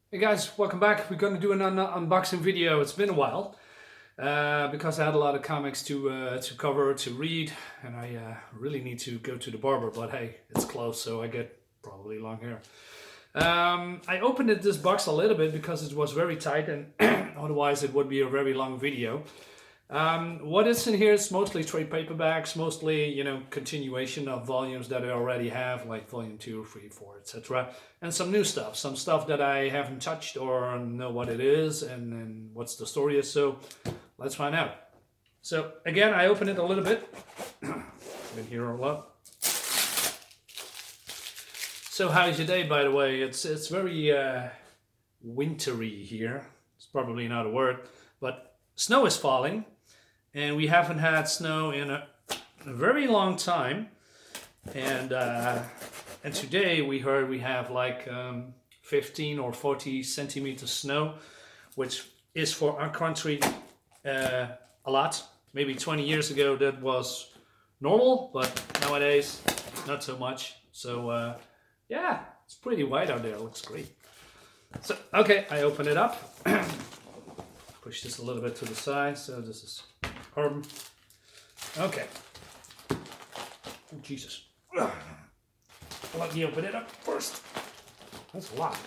Hey guys, welcome back. We're gonna do an unboxing video. It's been a while because I had a lot of comics to cover, to read, and I really need to go to the barber. But hey, it's closed, so I get probably long hair. I opened this box a little bit because it was very tight, and otherwise it would be a very long video. What is in here is mostly trade paperbacks, mostly, continuation of volumes that I already have, like volume 2, 3, 4, etc. And some new stuff, some stuff that I haven't touched or know what it is and what's the story is. So let's find out. So again, I open it a little bit. Been here a lot. So how's your day, by the way? It's very wintry here. It's probably not a word, but snow is falling. And we haven't had snow in a very long time. And today we heard we have like 15 or 40 centimeters snow, which is for our country a lot. Maybe 20 years ago that was normal, but nowadays not so much. So yeah, it's pretty white out there. It looks great. So okay, I open it up. Push this a little bit to the side. So this is carbon. Okay. Oh, Jesus. Let me open it up first. That's a lot.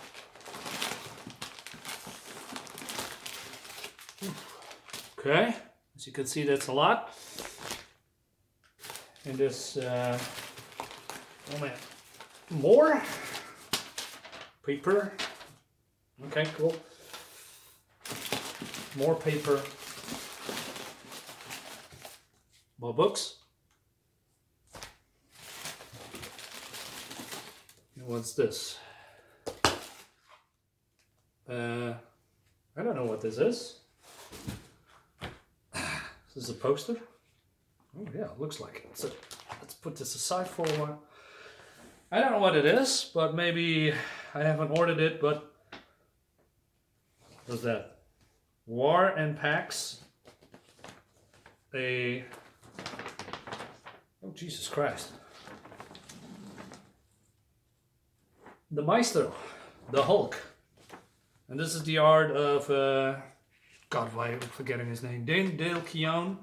Okay. As you can see, that's a lot. And this, oh man, more paper. Okay, cool. More paper. More books. And what's this? I don't know what this is. This is a poster. Oh yeah, it looks like it. So let's put this aside for a while. I don't know what it is, but maybe I haven't ordered it, but what's that? War and Pax. Oh, Jesus Christ. The Maestro, the Hulk. And this is the art of, God, why am I forgetting his name? Dale Keown.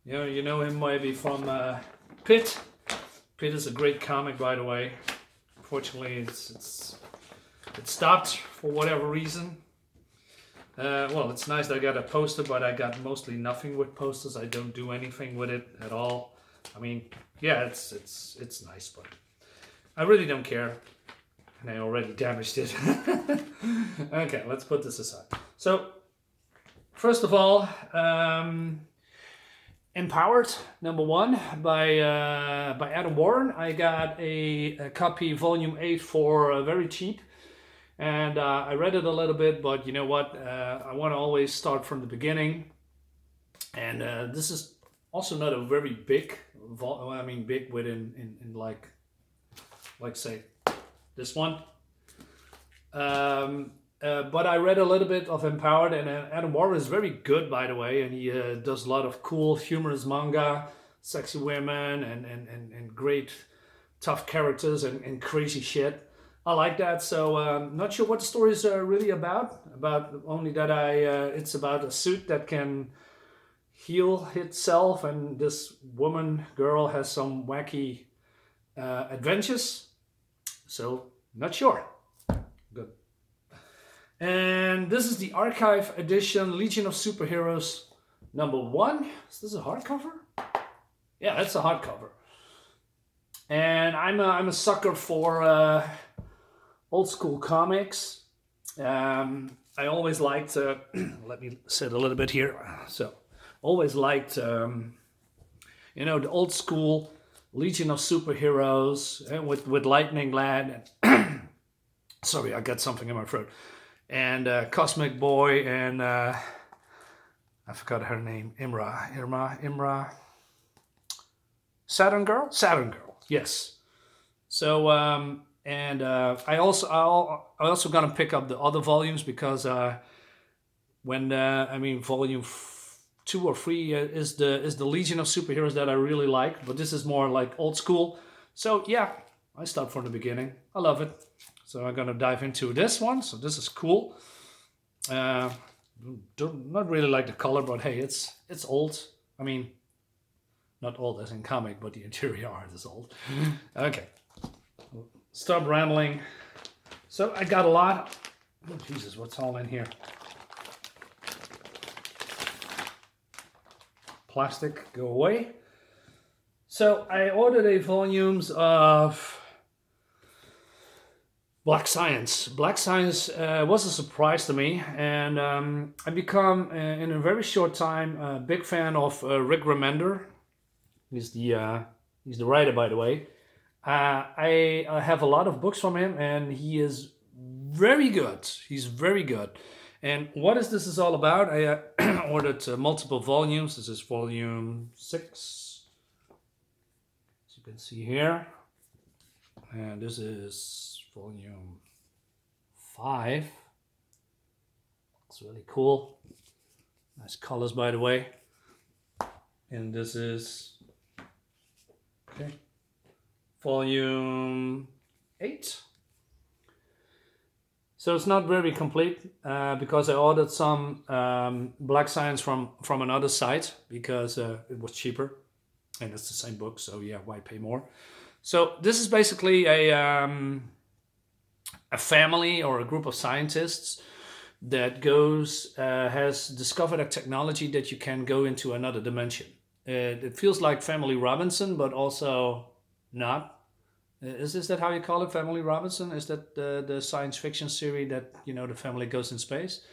You know him maybe from Pitt. Pitt is a great comic, by the way. Unfortunately, it stopped for whatever reason. Well, it's nice that I got a poster, but I got mostly nothing with posters. I don't do anything with it at all. I mean, yeah, it's nice, but I really don't care. And I already damaged it. Okay, let's put this aside. So, first of all, Empowered, #1 by Adam Warren. I got a copy, volume 8, for very cheap. And I read it a little bit, but you know what? I want to always start from the beginning. And this is also not a very big, big within like say this one. But I read a little bit of Empowered, and Adam Warren is very good, by the way, and he does a lot of cool, humorous manga, sexy women, and great, tough characters and crazy shit. I like that. So not sure what the story is really about. About only that it's about a suit that can heal itself, and this girl has some wacky adventures. So not sure. Good. And this is the archive edition, Legion of Superheroes #1. Is this a hardcover? Yeah, that's a hardcover. And I'm a sucker for old school comics. I always liked, let me sit a little bit here. So, always liked, the old school Legion of Superheroes with Lightning Lad. And sorry, I got something in my throat. And Cosmic Boy and I forgot her name. Imra. Saturn Girl. Yes. So. I also gonna pick up the other volumes because volume 2 or 3 is the Legion of Superheroes that I really like, but this is more like old school. So yeah, I start from the beginning. I love it. So I'm gonna dive into this one. So this is cool. Uh, don't not really like the color, but hey, it's old. I mean, not old as in comic, but the interior art is old. Okay, stop rambling. So I got a lot. Oh Jesus, what's all in here? Plastic, go away. So I ordered a volumes of Black Science. Black Science was a surprise to me, and I become in a very short time a big fan of Rick Remender. He's the writer, by the way. I have a lot of books from him, and he is very good. He's very good. And what is this is all about? I ordered multiple volumes. This is volume 6, as you can see here, and this is volume 5. It's really cool. Nice colors, by the way. And this is okay, volume 8. So it's not very complete because I ordered some Black Science from another site because it was cheaper, and it's the same book. So yeah, why pay more? So this is basically a family or a group of scientists that has discovered a technology that you can go into another dimension. It feels like Family Robinson, but also not. Is that how you call it, Family Robinson? Is that the science fiction series that, you know, the family goes in space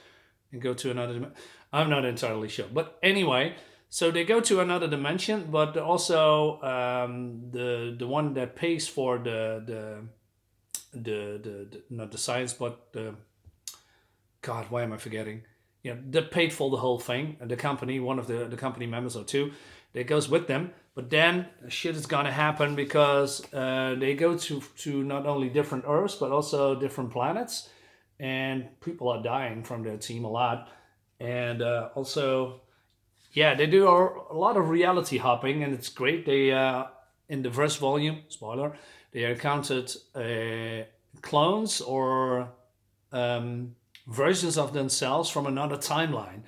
and go to another dimension? I'm not entirely sure. But anyway, so they go to another dimension, but also the one that pays for the not the science, but the, God, why am I forgetting? Yeah, that paid for the whole thing. The company, one of the company members or two, that goes with them. But then shit is gonna happen because they go to not only different Earths but also different planets, and people are dying from their team a lot. And also, yeah, they do a lot of reality hopping, and it's great. They in the first volume, spoiler, they encountered clones or versions of themselves from another timeline,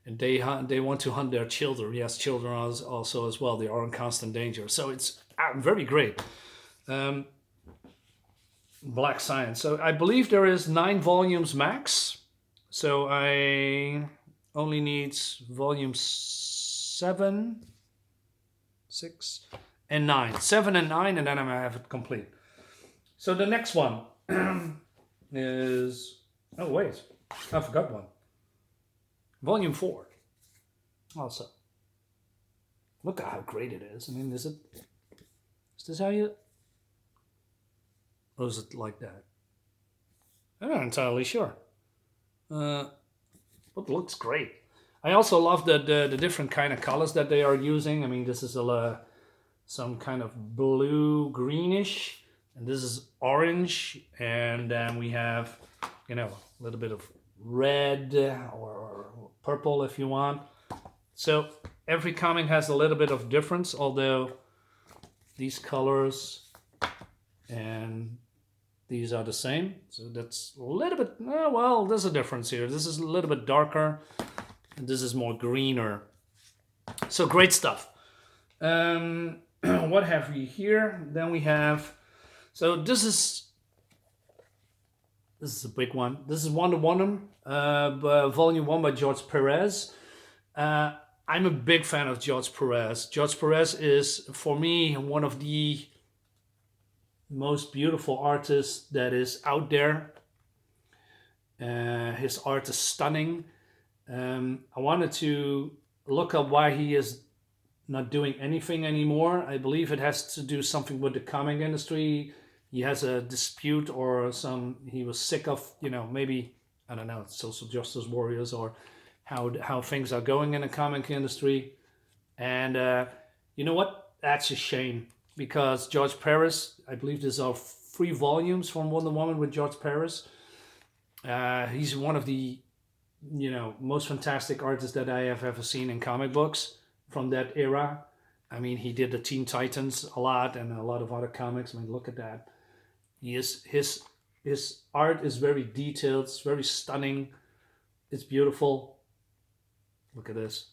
and they want to hunt their children. Yes, children are also as well. They are in constant danger. So it's very great. Black Science. So I believe there is 9 volumes max. So I only need volume 7, 6, and 9. 7 and 9, and then I'm gonna have it complete. So the next one is, oh wait, I forgot one. Volume 4. Also, look at how great it is. I mean, is this how you, or is it like that? I'm not entirely sure. But it looks great. I also love the different kind of colors that they are using. I mean, this is some kind of blue greenish, and this is orange, and then we have, you know, a little bit of red or purple if you want. So every comic has a little bit of difference, although these colors and these are the same. So that's a little bit, well, there's a difference here. This is a little bit darker, and this is more greener. So great stuff. What have we here? Then we have, so this is a big one. This is Wonder Woman, Volume 1 by George Perez. I'm a big fan of George Perez. George Perez is, for me, one of the most beautiful artists that is out there. His art is stunning. I wanted to look up why he is not doing anything anymore. I believe it has to do something with the comic industry. He has a dispute or he was sick of, you know, maybe, I don't know, social justice warriors or how things are going in the comic industry. And you know what? That's a shame, because George Perez, I believe these are 3 volumes from Wonder Woman with George Perez. He's one of the, you know, most fantastic artists that I have ever seen in comic books from that era. I mean, he did the Teen Titans a lot and a lot of other comics. I mean, look at that. His His art is very detailed. It's very stunning. It's beautiful. Look at this.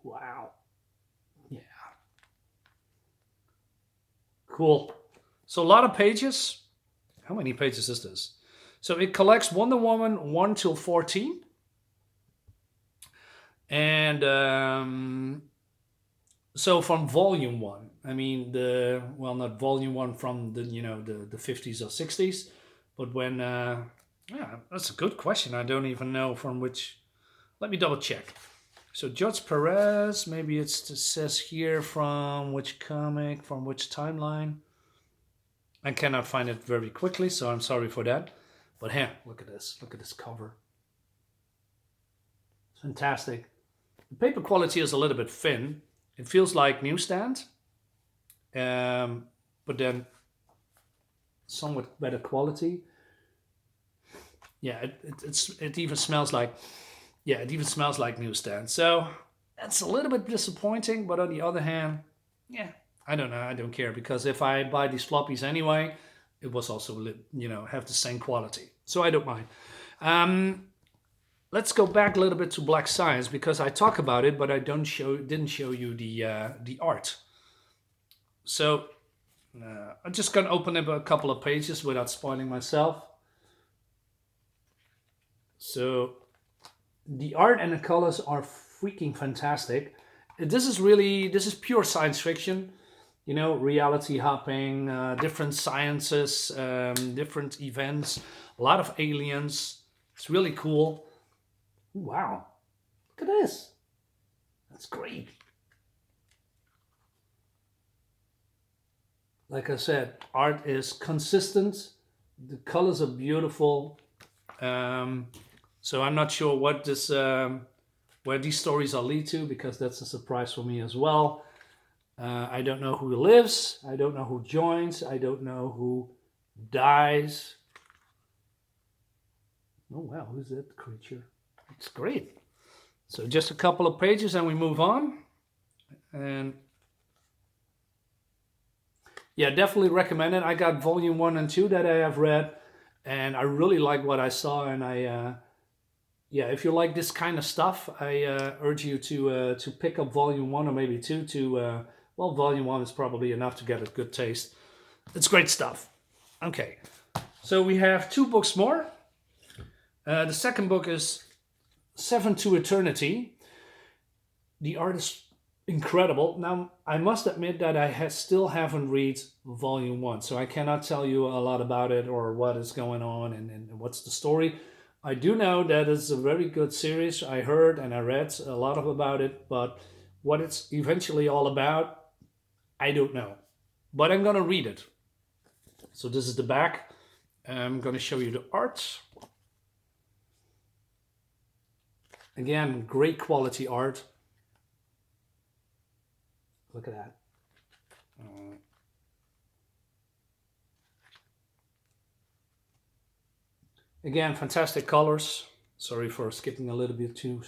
Wow. Yeah. Cool. So a lot of pages. How many pages is this? So it collects Wonder Woman 1 till 14. And so from volume 1, I mean, not volume 1 from the 50s or 60s, but when, yeah, that's a good question. I don't even know from which. Let me double check. So Judge Perez, maybe it says here from which comic, from which timeline. I cannot find it very quickly, so I'm sorry for that. But here, look at this. Look at this cover. It's fantastic. The paper quality is a little bit thin. It feels like newsstand, but then somewhat better quality. Yeah, it even smells like, yeah, it even smells like newsstand. So that's a little bit disappointing. But on the other hand, yeah, I don't know. I don't care, because if I buy these floppies anyway, it was also have the same quality. So I don't mind. Let's go back a little bit to Black Science, because I talk about it, but I didn't show you the art. So I'm just gonna open up a couple of pages without spoiling myself. So the art and the colors are freaking fantastic. This is pure science fiction. Reality hopping, different sciences, different events, a lot of aliens. It's really cool. Wow, look at this. That's great. Like I said, art is consistent. The colors are beautiful. Um, so I'm not sure where these stories will lead to, because that's a surprise for me as well. I don't know who lives. I don't know who joins. I don't know who dies. Oh wow, who's that creature? It's great. So just a couple of pages and we move on. And yeah, definitely recommend it. I got volume 1 and 2 that I have read, and I really like what I saw. And yeah, if you like this kind of stuff, I urge you to pick up volume 1 or maybe 2. Volume 1 is probably enough to get a good taste. It's great stuff. Okay, so we have 2 books more. The second book is 7 to Eternity. The art is incredible. Now, I must admit that I still haven't read volume 1, so I cannot tell you a lot about it or what is going on and what's the story. I do know that it's a very good series. I heard and I read a lot about it, but what it's eventually all about, I don't know. But I'm going to read it. So this is the back. I'm going to show you the art. Again, great quality art. Look at that. Again, fantastic colors. Sorry for skipping a little bit too.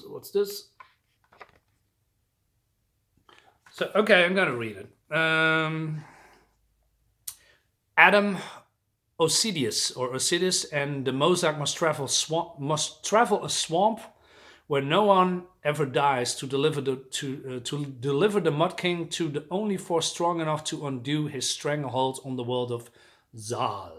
What's this? So, okay, I'm going to read it. Adam Osidius and the Mosaic must travel a swamp where no one ever dies to deliver the Mud King to the only force strong enough to undo his stranglehold on the world of Zal.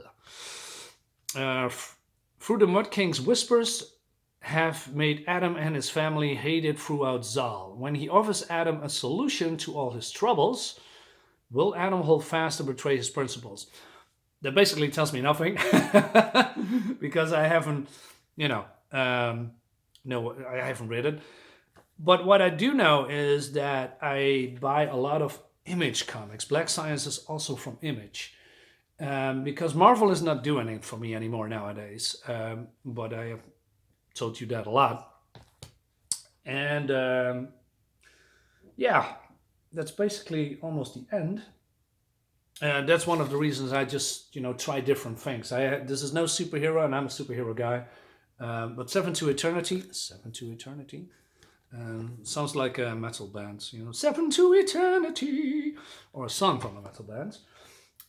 Through the Mud King's whispers have made Adam and his family hated throughout Zal. When he offers Adam a solution to all his troubles, will Adam hold fast and betray his principles? That basically tells me nothing because I haven't, no, I haven't read it. But what I do know is that I buy a lot of Image comics. Black Science is also from Image. Because Marvel is not doing it for me anymore nowadays. But I have told you that a lot. And yeah, that's basically almost the end. That's one of the reasons I just try different things. This is no superhero, and I'm a superhero guy. But 7 to Eternity, Sounds like a metal band, you know, Seven to Eternity, or a song from a metal band.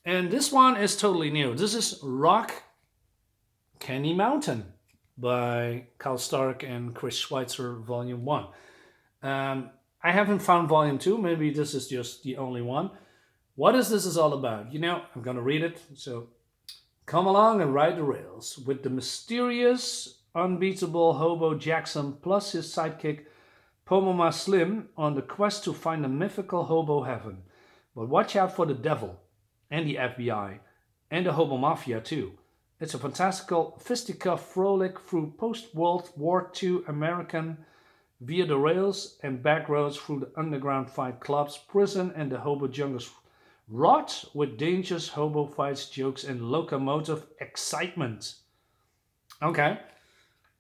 And this one is totally new. This is Rock Candy Mountain by Carl Stark and Chris Schweitzer, Volume 1. I haven't found Volume 2. Maybe this is just the only one. What is this is all about? You know, I'm going to read it. So, come along and ride the rails with the mysterious, unbeatable Hobo Jackson plus his sidekick Pomoma Slim on the quest to find the mythical hobo heaven. But watch out for the devil and the FBI and the hobo mafia too. It's a fantastical fisticuff frolic through post-World War II American via the rails and back roads through the underground fight clubs, prison, and the hobo jungles. Wrought with dangerous hobo fights, jokes, and locomotive excitement. Okay.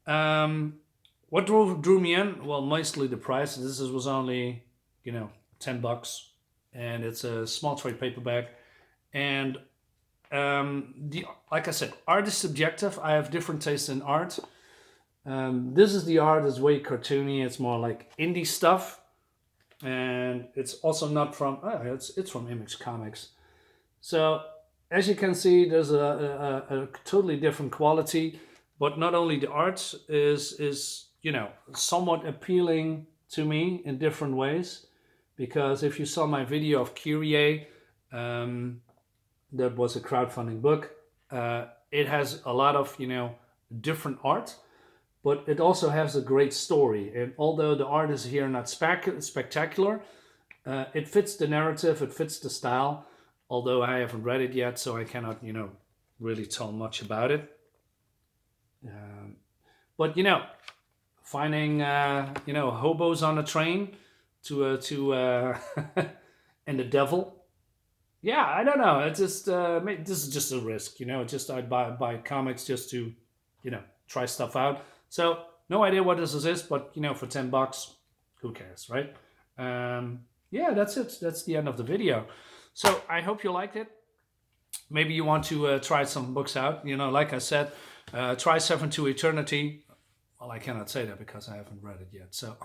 What drew me in? Well, mostly the price. This was only, you know, $10, and it's a small trade paperback. And the like I said, art is subjective. I have different tastes in art. This is the art. It's way cartoony. It's more like indie stuff, and it's also not from. It's from Image Comics. So as you can see, there's a totally different quality. But not only the art is you know somewhat appealing to me in different ways, because if you saw my video of Kyrie, that was a crowdfunding book. It has a lot of different art, but it also has a great story. And although the art is here not spectacular, it fits the narrative, it fits the style. Although I haven't read it yet, so I cannot really tell much about it. But finding hobos on a train to and the devil. Yeah, I don't know. It's just this is just a risk, Just I buy comics just to try stuff out. So no idea what this is, but for $10, who cares, right? Yeah, that's it. That's the end of the video. So I hope you liked it. Maybe you want to try some books out. Like I said, try Seven to Eternity. Well, I cannot say that because I haven't read it yet. So,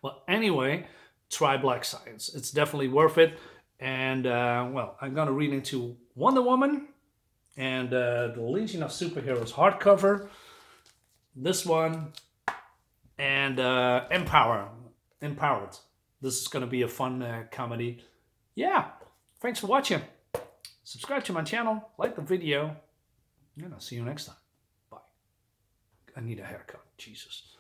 well, anyway, try Black Science. It's definitely worth it. And, well, I'm going to read into Wonder Woman and the Legion of Superheroes hardcover. This one. And Empowered. This is going to be a fun comedy. Yeah. Thanks for watching. Subscribe to my channel. Like the video. And I'll see you next time. Bye. I need a haircut. Jesus.